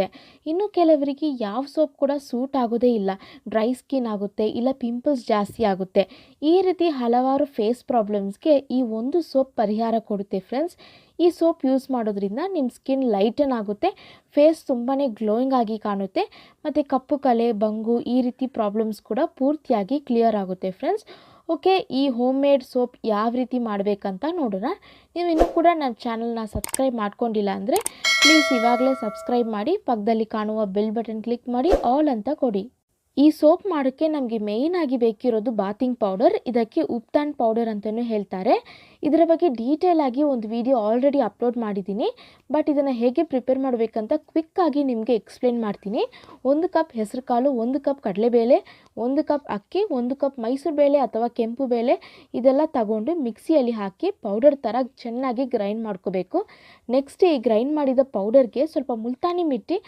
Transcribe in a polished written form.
ಆಗುತ್ತೆ. ಇನ್ನು ಕೆಲವರಿಗೆ ಯಾವ ಸೋಪ್ ಕೂಡ ಸೂಟ್ ಆಗೋದೇ ಇಲ್ಲ, ಡ್ರೈ ಸ್ಕಿನ್ ಆಗುತ್ತೆ, ಇಲ್ಲ ಪಿಂಪಲ್ಸ್ ಜಾಸ್ತಿ ಆಗುತ್ತೆ. ಈ ರೀತಿ ಹಲವಾರು ಫೇಸ್ ಪ್ರಾಬ್ಲಮ್ಸ್ಗೆ ಈ ಒಂದು ಸೋಪ್ ಪರಿಹಾರ ಕೊಡುತ್ತೆ ಫ್ರೆಂಡ್ಸ್. ಈ ಸೋಪ್ ಯೂಸ್ ಮಾಡೋದ್ರಿಂದ ನಿಮ್ಮ ಸ್ಕಿನ್ ಲೈಟನ್ ಆಗುತ್ತೆ, ಫೇಸ್ ತುಂಬಾ ಗ್ಲೋಯಿಂಗ್ ಆಗಿ ಕಾಣುತ್ತೆ, ಮತ್ತು ಕಪ್ಪು ಕಲೆ, ಬಂಗು ಈ ರೀತಿ ಪ್ರಾಬ್ಲಮ್ಸ್ ಕೂಡ ಪೂರ್ತಿಯಾಗಿ ಕ್ಲಿಯರ್ ಆಗುತ್ತೆ ಫ್ರೆಂಡ್ಸ್. ಓಕೆ, ಈ ಹೋಮ್ ಮೇಡ್ ಸೋಪ್ ಯಾವ ರೀತಿ ಮಾಡಬೇಕಂತ ನೋಡೋಣ. ನೀವು ಇನ್ನೂ ಕೂಡ ನನ್ನ ಚಾನಲ್ನ ಸಬ್ಸ್ಕ್ರೈಬ್ ಮಾಡ್ಕೊಂಡಿಲ್ಲ ಅಂದರೆ ಪ್ಲೀಸ್ ಇವಾಗಲೇ ಸಬ್ಸ್ಕ್ರೈಬ್ ಮಾಡಿ, ಪಕ್ಕದಲ್ಲಿ ಕಾಣುವ ಬೆಲ್ ಬಟನ್ ಕ್ಲಿಕ್ ಮಾಡಿ ಆಲ್ ಅಂತ ಕೊಡಿ. ಈ ಸೋಪ್ ಮಾಡೋಕ್ಕೆ ನಮಗೆ ಮೇಯ್ನಾಗಿ ಬೇಕಿರೋದು ಬಾತಿಂಗ್ ಪೌಡರ್. ಇದಕ್ಕೆ ಉಪ್ತಾನ್ ಪೌಡರ್ ಅಂತಲೂ ಹೇಳ್ತಾರೆ. ಇದರ ಬಗ್ಗೆ ಡೀಟೇಲ್ ಆಗಿ ಒಂದು ವಿಡಿಯೋ ಆಲ್ರೆಡಿ ಅಪ್ಲೋಡ್ ಮಾಡಿದ್ದೀನಿ, ಬಟ್ ಇದನ್ನು ಹೇಗೆ ಪ್ರಿಪೇರ್ ಮಾಡಬೇಕಂತ ಕ್ವಿಕ್ಕಾಗಿ ನಿಮಗೆ ಎಕ್ಸ್ಪ್ಲೇನ್ ಮಾಡ್ತೀನಿ. 1 ಕಪ್ ಹೆಸರು ಕಾಳು, 1 ಕಪ್ ಕಡಲೆಬೇಳೆ, 1 ಕಪ್ ಅಕ್ಕಿ, 1 ಕಪ್ ಮೈಸೂರು ಬೇಳೆ ಅಥವಾ ಕೆಂಪು ಬೇಳೆ ಇದೆಲ್ಲ ತಗೊಂಡು ಮಿಕ್ಸಿಯಲ್ಲಿ ಹಾಕಿ ಪೌಡರ್ ಥರ ಚೆನ್ನಾಗಿ ಗ್ರೈಂಡ್ ಮಾಡ್ಕೋಬೇಕು. ನೆಕ್ಸ್ಟ್ ಈ ಗ್ರೈಂಡ್ ಮಾಡಿದ ಪೌಡರ್ಗೆ ಸ್ವಲ್ಪ ಮುಲ್ತಾನಿ ಮಿಟ್ಟಿ